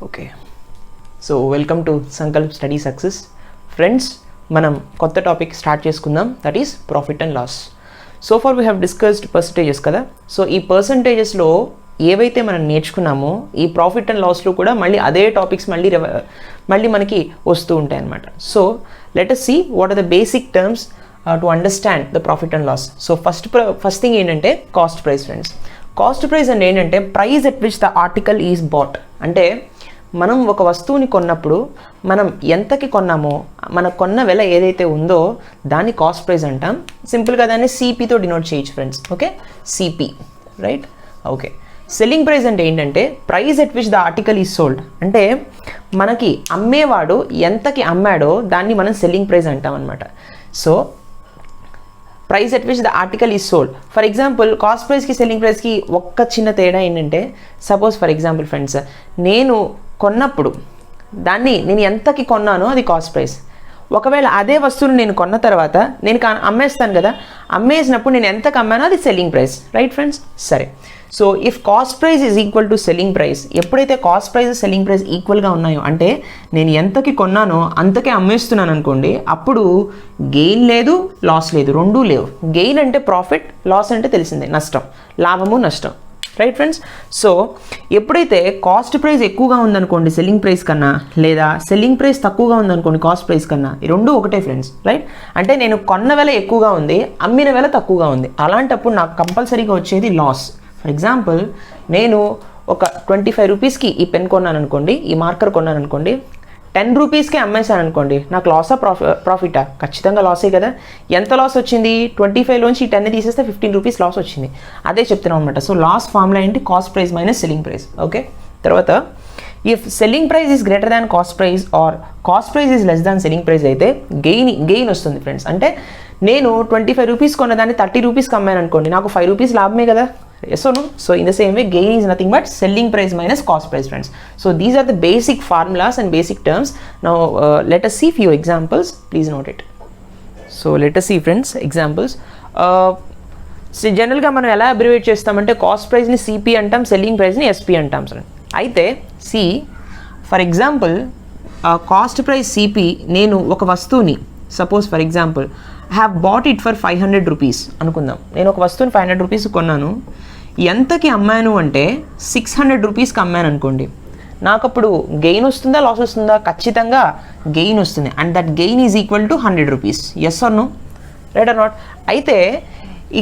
Okay, so welcome to Sankalp study success. Friends, మనం కొత్త topic start చేసుకుందాం, that is profit and loss. So far we have discussed percentages కదా. So ఈ పర్సంటేజెస్లో ఏవైతే మనం నేర్చుకున్నామో ఈ ప్రాఫిట్ అండ్ లాస్లో కూడా మళ్ళీ అదే టాపిక్స్ మళ్ళీ మనకి వస్తూ ఉంటాయి అన్నమాట. So let us see what are the basic terms to understand the profit and loss. So first thing ఏంటంటే cost price. Friends, cost price అంటే ఏంటంటే price at which the article is bought. అంటే మనం ఒక వస్తువుని కొన్నప్పుడు మనం ఎంతకి కొన్నామో మన కొన్న వెల ఏదైతే ఉందో దాన్ని కాస్ట్ ప్రైస్ అంటాం. సింపుల్గా దాన్ని సిపితో డినోట్ చేయొచ్చు friends. Okay, CP, right. Okay, selling price అంటే ఏంటంటే price at which the article is sold. అంటే మనకి అమ్మేవాడు ఎంతకి అమ్మాడో దాన్ని మనం సెల్లింగ్ ప్రైస్ అంటాం అనమాట. So price at which the article is sold. For example cost ప్రైస్కి సెల్లింగ్ ప్రైస్కి ఒక్క చిన్న తేడా ఏంటంటే, సపోజ్ ఫర్ ఎగ్జాంపుల్ ఫ్రెండ్స్, నేను కొన్నప్పుడు నేను ఎంతకి కొన్నానో అది కాస్ట్ ప్రైస్. ఒకవేళ అదే వస్తువును నేను కొన్న తర్వాత నేను అమ్మేస్తాను కదా, అమ్మేసినప్పుడు నేను ఎంతకు అమ్మానో అది సెల్లింగ్ ప్రైస్, రైట్ ఫ్రెండ్స్. సరే, so if cost price is equal to selling price, ఎప్పుడైతే కాస్ట్ ప్రైస్ సెల్లింగ్ ప్రైస్ ఈక్వల్గా ఉన్నాయో, అంటే నేను ఎంతకి కొన్నానో అంతకే అమ్మేస్తున్నాను అనుకోండి, అప్పుడు గెయిన్ లేదు, లాస్ లేదు, రెండూ లేవు. గెయిన్ అంటే ప్రాఫిట్, లాస్ అంటే తెలిసిందే నష్టం, లాభము నష్టం, రైట్ ఫ్రెండ్స్. సో ఎప్పుడైతే కాస్ట్ ప్రైస్ ఎక్కువగా ఉందనుకోండి సెల్లింగ్ ప్రైస్ కన్నా, లేదా సెల్లింగ్ ప్రైస్ తక్కువగా ఉందనుకోండి కాస్ట్ ప్రైస్ కన్నా, ఈ రెండు ఒకటే ఫ్రెండ్స్, రైట్. అంటే నేను కొన్న వెల ఎక్కువగా ఉంది, అమ్మిన వెల తక్కువగా ఉంది, అలాంటప్పుడు నాకు కంపల్సరీగా వచ్చేది లాస్. ఫర్ ఎగ్జాంపుల్, నేను ఒక 25 రూపీస్కి ఈ పెన్ కొన్నాను అనుకోండి, ఈ మార్కర్ కొన్నాను అనుకోండి, 10 రూపీస్కే అమ్మేశాను అనుకోండి, నాకు లాసా ప్రాఫిటా? ఖచ్చితంగా లాసే కదా. ఎంత లాస్ వచ్చింది? 25లోంచి 10 తీసేస్తే 15 రూపీస్ లాస్ వచ్చింది. అదే చెప్తున్నాం అనమాట. సో లాస్ ఫార్ములా ఏంటి? Cost price minus selling price. Okay, తర్వాత if selling price is greater than cost price or cost price is less than selling price అయితే గెయిన్ వస్తుంది ఫ్రెండ్స్. అంటే నేను 25 రూపీస్ కొన్నదాన్ని 30 రూపీస్కి అమ్మాను అనుకోండి, నాకు 5 రూపీస్ లాభమే కదా. Yes or no? So in the same way, gain is nothing but selling price minus cost price, friends. So these are the basic formulas and basic terms. Now let us see few examples. Please note it. So let us see friends examples. So జనరల్గా మనం ఎలా abbreviate చేస్తామంటే cost ప్రైస్ని CP అంటాం, selling ప్రైస్ని SP అంటాం sir. అయితే see for example cost price CP, నేను ఒక వస్తువుని suppose for example have bought it for 500 rupees అనుకుందాం. నేను ఒక వస్తువుని 500 రూపీస్ కొన్నాను, ఎంతకి అమ్మాను అంటే 600 రూపీస్కి అమ్మాను అనుకోండి, నాకు అప్పుడు గెయిన్ వస్తుందా లాస్ వస్తుందా? ఖచ్చితంగా గెయిన్ వస్తుంది. And that gain is equal to 100 rupees. Yes or no, right or not? అయితే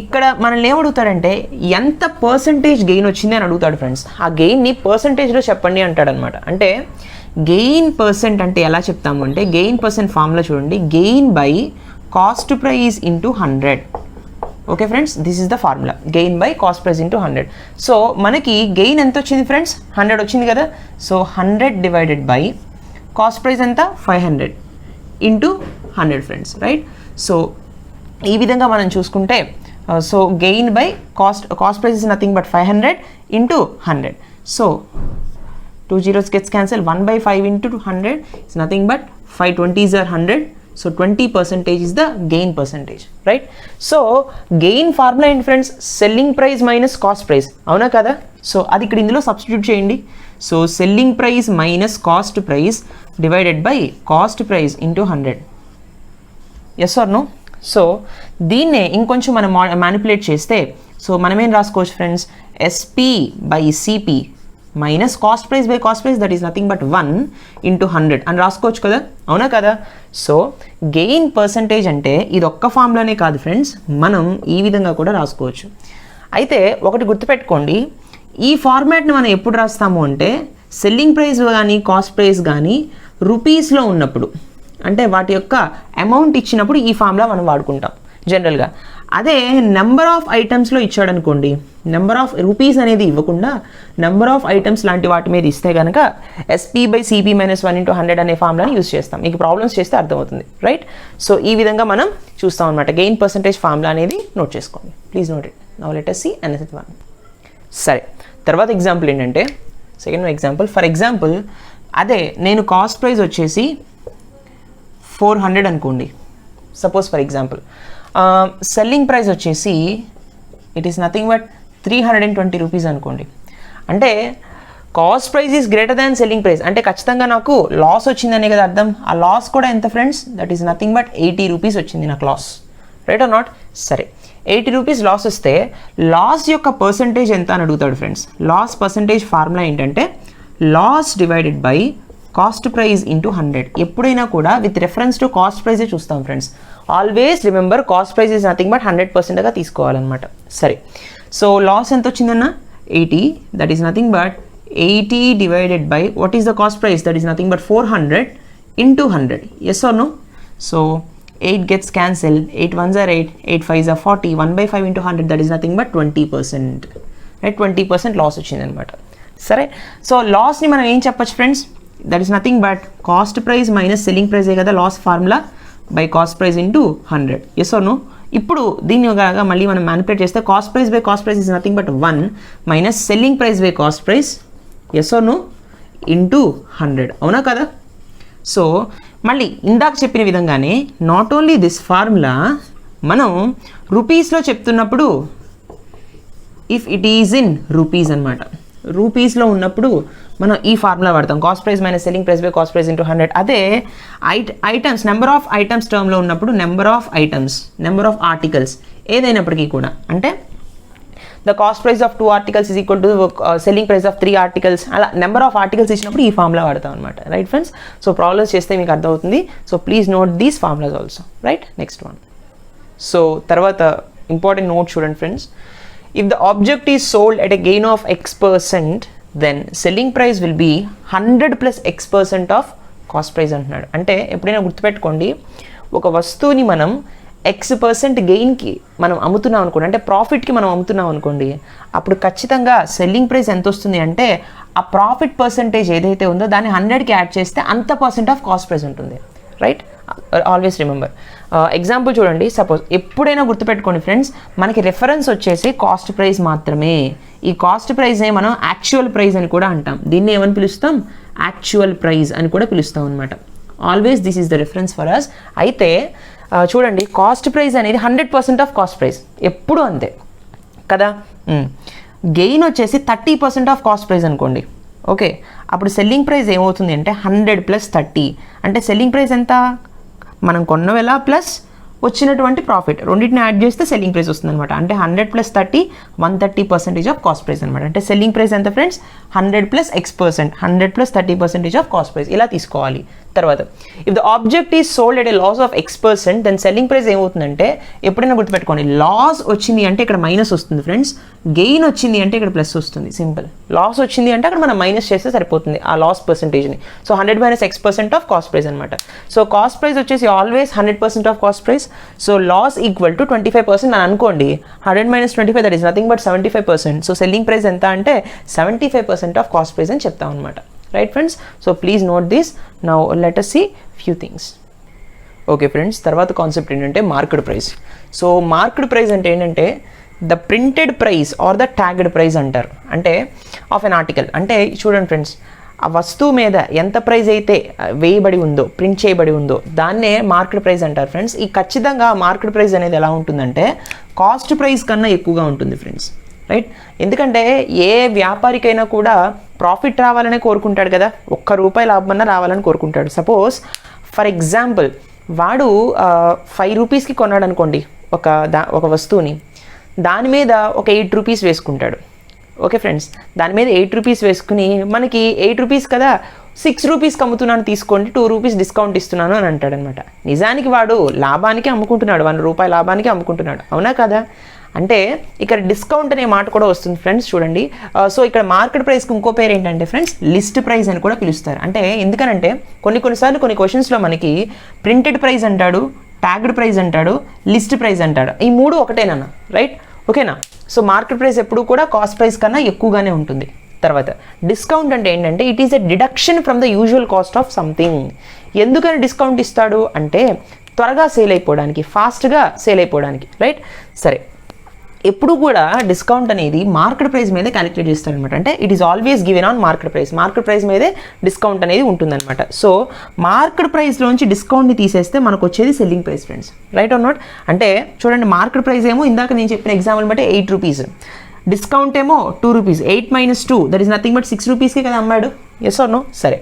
ఇక్కడ మనల్ని ఏమడుగుతాడంటే ఎంత పర్సంటేజ్ గెయిన్ వచ్చింది అని అడుగుతాడు ఫ్రెండ్స్. ఆ గెయిన్ని పర్సంటేజ్లో చెప్పండి అంటాడనమాట. అంటే గెయిన్ పర్సెంట్ అంటే ఎలా చెప్తాము అంటే, గెయిన్ పర్సెంట్ ఫార్ములా చూడండి, gain by cost price into 100. Okay friends, this is the formula, gain by cost price into 100. So మనకి గెయిన్ ఎంత వచ్చింది ఫ్రెండ్స్? 100 వచ్చింది కదా. So 100 divided by cost price ఎంత? 500 ఇంటూ 100 ఫ్రెండ్స్, రైట్. సో ఈ విధంగా మనం చూసుకుంటే, so gain by cost price is nothing but 500 into 100. So 2 zeros gets cancelled, 1/5 into 100 is nothing but 5/20s are 100. So 20% is the gain percentage, right? So gain formula ఏంటి friends? Selling price minus cost price, అవునా కదా? So అది ఇక్కడ ఇందులో substitute చేయండి. So selling price minus cost price divided by cost price into 100. Yes or no? So దీన్నే ఇంకొంచెం మనం మ్యానిపులేట్ చేస్తే, సో మనం ఏం రాసుకోవచ్చు friends? SP by CP minus cost price by cost price, that is nothing but 1 into 100 అని రాసుకోవచ్చు కదా, అవునా కదా? సో గెయిన్ పర్సంటేజ్ అంటే ఇది ఒక్క ఫార్ములానే కాదు ఫ్రెండ్స్, మనం ఈ విధంగా కూడా రాసుకోవచ్చు. అయితే ఒకటి గుర్తుపెట్టుకోండి, ఈ ఫార్మాట్ని మనం ఎప్పుడు రాస్తాము అంటే సెల్లింగ్ ప్రైస్ కానీ కాస్ట్ ప్రైస్ కానీ రూపీస్లో ఉన్నప్పుడు, అంటే వాటి యొక్క అమౌంట్ ఇచ్చినప్పుడు ఈ ఫార్ములా మనం వాడుకుంటాం జనరల్గా. అదే నెంబర్ ఆఫ్ ఐటమ్స్లో ఇచ్చాడు అనుకోండి, నెంబర్ ఆఫ్ రూపీస్ అనేది ఇవ్వకుండా నెంబర్ ఆఫ్ ఐటమ్స్ లాంటి వాటి మీద ఇస్తే కనుక SP by CP minus 1 into 100 అనే ఫార్ములాని యూస్ చేస్తాం. మీకు ప్రాబ్లమ్స్ చేస్తే అర్థమవుతుంది, రైట్. సో ఈ విధంగా మనం చూస్తాం అనమాట. గెయిన్ పర్సంటేజ్ ఫార్ములా అనేది నోట్ చేసుకోండి, please note it. Now let us see another one. సరే, తర్వాత ఎగ్జాంపుల్ ఏంటంటే, సెకండ్ ఎగ్జాంపుల్, ఫర్ ఎగ్జాంపుల్ అదే నేను కాస్ట్ ప్రైస్ వచ్చేసి 400 అనుకోండి suppose for example, selling price వచ్చేసి it is nothing but 320 rupees అనుకోండి. అంటే cost price is greater than selling price అంటే ఖచ్చితంగా నాకు లాస్ వచ్చిందనే కదా అర్థం. ఆ లాస్ కూడా ఎంత friends, that is nothing but 80 rupees వచ్చింది నాకు లాస్, రైట్ ఆర్ నాట్. సరే 80 రూపీస్ లాస్ వస్తే లాస్ యొక్క పర్సంటేజ్ ఎంత అని అడుగుతాడు ఫ్రెండ్స్. లాస్ పర్సంటేజ్ ఫార్ములా ఏంటంటే loss divided by cost price into 100. ఎప్పుడైనా కూడా విత్ రెఫరెన్స్ టు కాస్ట్ ప్రైజే చూస్తాం friends. Always remember cost price is nothing but 100%గా తీసుకోవాలన్నమాట. సరే సో లాస్ ఎంత వచ్చిందన్న 80, that is nothing but 80 divided by what is the cost price, that is nothing but 400 into 100. Yes or no? So 8 gets cancelled, 8 ones are 8, 8 5s are 40, 1 by 5 into 100, that is nothing but 20%, right? 20% loss వచ్చింది అనమాట. సరే so లాస్ని మనం ఏం చెప్పచ్చు friends, that is nothing but cost price minus selling ప్రైజే కదా loss formula, by cost price into 100. Yes or no? ఇప్పుడు దీన్ని మళ్ళీ మనం మ్యానిపులేట్ చేస్తే cost price by cost price is nothing but 1 minus selling price by cost price, yes or no, into 100. అవునా కదా? So మళ్ళీ ఇందాక చెప్పిన విధంగానే నాట్ ఓన్లీ దిస్ ఫార్ములా మనం రూపీస్లో చెప్తున్నప్పుడు if it is in rupees అనమాట, రూపీస్లో ఉన్నప్పుడు మనం ఈ ఫార్ములా వాడతాం, cost price minus selling price by cost price into 100. అదే ఐటమ్స్ నెంబర్ ఆఫ్ ఐటమ్స్ టర్మ్లో ఉన్నప్పుడు number of items, number of articles ఏదైనప్పటికీ కూడా అంటే the cost price of 2 articles is equal to selling price of 3 articles, అలా number of articles ఇచ్చినప్పుడు ఈ formula వాడతాం అనమాట, రైట్ ఫ్రెండ్స్. సో ప్రాబ్లమ్స్ చేస్తే మీకు అర్థమవుతుంది. So please note these formulas also, right. Next one. So తర్వాత ఇంపార్టెంట్ నోట్ చూడండి friends. If the object is sold at a gain of X%, then selling price will be 100 + X% of cost price అంటున్నాడు. అంటే ఎప్పుడైనా గుర్తుపెట్టుకోండి, ఒక వస్తువుని మనం X% గెయిన్కి మనం అమ్ముతున్నాం అనుకోండి, అంటే ప్రాఫిట్కి మనం అమ్ముతున్నాం అనుకోండి, అప్పుడు ఖచ్చితంగా సెల్లింగ్ ప్రైస్ ఎంత వస్తుంది అంటే ఆ ప్రాఫిట్ పర్సంటేజ్ ఏదైతే ఉందో దాన్ని 100కి యాడ్ చేస్తే అంత % ఆఫ్ కాస్ట్ ప్రైస్ ఉంటుంది, రైట్. Always remember. ఎగ్జాంపుల్ చూడండి, సపోజ్ ఎప్పుడైనా గుర్తుపెట్టుకోండి ఫ్రెండ్స్, మనకి రెఫరెన్స్ వచ్చేసి కాస్ట్ ప్రైస్ మాత్రమే. ఈ కాస్ట్ ప్రైస్నే మనం యాక్చువల్ ప్రైస్ అని కూడా అంటాం. దీన్ని ఏమని పిలుస్తాం, యాక్చువల్ ప్రైస్ అని కూడా పిలుస్తాం అనమాట. Always this is the reference for us. అయితే చూడండి, కాస్ట్ ప్రైస్ అనేది 100% ఆఫ్ కాస్ట్ ప్రైస్, ఎప్పుడు అంతే కదా. గెయిన్ వచ్చేసి 30% ఆఫ్ కాస్ట్ ప్రైస్ అనుకోండి, ఓకే. అప్పుడు సెల్లింగ్ ప్రైస్ ఏమవుతుంది అంటే 100 + 30, అంటే సెల్లింగ్ ప్రైస్ ఎంత, మనం కొన్న వెల ప్లస్ వచ్చినటువంటి ప్రాఫిట్ రెండింటిని యాడ్ చేస్తే సెల్లింగ్ ప్రైస్ వస్తుంది అనమాట. అంటే 100 + 30 130% ఆఫ్ కాస్ట్ ప్రైస్ అనమాట. అంటే సెల్లింగ్ ప్రైస్ ఎంత friends, 100 + X%, 100 + 30% of cost price, ఇలా తీసుకోవాలి. తర్వాత if the object is sold at a loss of X%, then selling price ఏమవుతుందంటే, ఎప్పుడైనా గుర్తుపెట్టుకోండి, లాస్ వచ్చింది అంటే ఇక్కడ మైనస్ వస్తుంది ఫ్రెండ్స్, గెయిన్ వచ్చింది అంటే ఇక్కడ ప్లస్ వస్తుంది. సింపుల్. లాస్ వచ్చింది అంటే అక్కడ మనం మైనస్ చేస్తే సరిపోతుంది ఆ లాస్ పర్సంటేజ్ని. So 100 - X% of cost price అనమాట. సో కాస్ట్ ప్రైస్ వచ్చేసి always 100% of cost price. So loss equal to 25% అని అనుకోండి. 100 - 25 that is nothing but 75%. So selling price ఎంత అంటే 75% ఆఫ్ కాస్ట్ ప్రైస్ అని చెప్తాం అనమాట, right friends. So please note this. Now let us see few things. Okay friends, తర్వాత concept ఏంటంటే market price. So market price అంటే ఏంటంటే the printed price or the tagged price అంటారు, అంటే ఆఫ్ ఎన్ ఆర్టికల్. అంటే చూడండి ఫ్రెండ్స్, ఆ వస్తువు మీద ఎంత ప్రైస్ అయితే వేయబడి ఉందో, ప్రింట్ చేయబడి ఉందో, దాన్నే మార్కెట్ ప్రైస్ అంటారు ఫ్రెండ్స్. ఈ ఖచ్చితంగా మార్కెట్ ప్రైస్ అనేది ఎలా ఉంటుందంటే కాస్ట్ ప్రైస్ కన్నా ఎక్కువగా ఉంటుంది ఫ్రెండ్స్, రైట్. ఎందుకంటే ఏ వ్యాపారికైనా కూడా ప్రాఫిట్ రావాలనే కోరుకుంటాడు కదా, ₹1 లాభమన్నా రావాలని కోరుకుంటాడు. సపోజ్ ఫర్ ఎగ్జాంపుల్ వాడు 5 రూపీస్కి కొన్నాడు అనుకోండి ఒక వస్తువుని, దాని మీద ఒక 8 రూపీస్ వేసుకుంటాడు, ఓకే ఫ్రెండ్స్. దాని మీద 8 రూపీస్ వేసుకుని మనకి 8 రూపీస్ కదా 6 రూపీస్కి అమ్ముతున్నాను తీసుకోండి, 2 రూపీస్ డిస్కౌంట్ ఇస్తున్నాను అని అంటాడు అనమాట. నిజానికి వాడు లాభానికి అమ్ముకుంటున్నాడు, ₹1 లాభానికి అమ్ముకుంటున్నాడు, అవునా కదా. అంటే ఇక్కడ డిస్కౌంట్ అనే మాట కూడా వస్తుంది ఫ్రెండ్స్, చూడండి. సో ఇక్కడ మార్కెట్ ప్రైస్కి ఇంకో పేరు ఏంటంటే ఫ్రెండ్స్ లిస్ట్ ప్రైస్ అని కూడా పిలుస్తారు. అంటే ఎందుకనంటే కొన్నిసార్లు కొన్ని క్వశ్చన్స్లో మనకి ప్రింటెడ్ ప్రైస్ అంటాడు, ట్యాగ్డ్ ప్రైస్ అంటాడు, లిస్ట్ ప్రైస్ అంటాడు. ఈ మూడు ఒకటేనన్నా, రైట్, ఓకేనా. సో మార్కెట్ ప్రైస్ ఎప్పుడు కూడా కాస్ట్ ప్రైస్ కన్నా ఎక్కువగానే ఉంటుంది. తర్వాత డిస్కౌంట్ అంటే ఏంటంటే it is a deduction from the usual cost of something. ఎందుకని డిస్కౌంట్ ఇస్తాడు అంటే త్వరగా సేల్ అయిపోవడానికి, ఫాస్ట్గా సేల్ అయిపోవడానికి, రైట్. సరే, ఎప్పుడు కూడా డిస్కౌంట్ అనేది మార్కెట్ ప్రైస్ మీదే క్యాలిక్యులేట్ చేస్తారనమాట. అంటే it is always given on market price. Market price మీదే డిస్కౌంట్ అనేది ఉంటుందన్నమాట. సో మార్కెట్ ప్రైస్లోంచి డిస్కౌంట్ని తీసేస్తే మనకు వచ్చేది selling price friends, right or not. అంటే చూడండి, మార్కెట్ ప్రైస్ ఏమో ఇందాక నేను చెప్పిన ఎగ్జాంపుల్ బట్టి 8 రూపీస్, డిస్కౌంట్ ఏమో 2 rupees, 8 - 2 that is nothing but 6 రూపీస్కే కదా అమ్మాడు. Yes or no? సరే,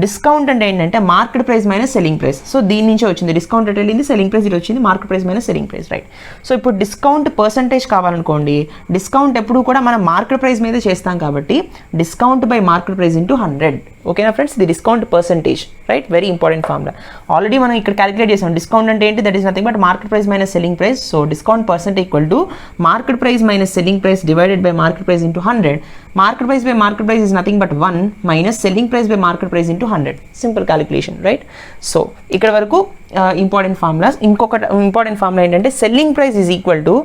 డిస్కౌంట్ అంటే ఏంటంటే market price minus selling price. So దీని నుంచే వచ్చింది, డిస్కౌంట్ రేట్ వెళ్ళింది, సెల్లింగ్ ప్రైస్ ఇటు వచ్చింది, market price minus selling price, right. So ఇప్పుడు డిస్కౌంట్ పర్సంటేజ్ కావాలనుకోండి, డిస్కౌంట్ ఎప్పుడు కూడా మనం మార్కెట్ ప్రైస్ మీద చేస్తాం కాబట్టి discount by market price into 100. ఓకేనా ఫ్రెండ్స్, ఇది discount percentage, right. Very important formula. Already మనం ఇక్కడ క్యాలిక్యులేట్ చేసాం. డిస్కౌంట్ అంటే ఏంటి? That is nothing but market price minus selling price. So discount percent equal to market price minus selling price divided by market price into 100. Market price by market price is nothing but 1 minus selling price by market price into 100. Simple calculation, right. So ఇక్కడ వరకు important formulas. ఇంకొక important formula ఏంటంటే selling price is equal to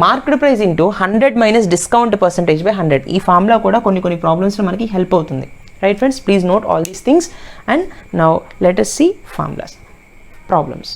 market price into 100 minus discount percentage by 100. ఈ formula కూడా కొన్ని ప్రాబ్లమ్స్లో మనకి help అవుతుంది, right friends. Please note all these things and now let us see formulas, problems.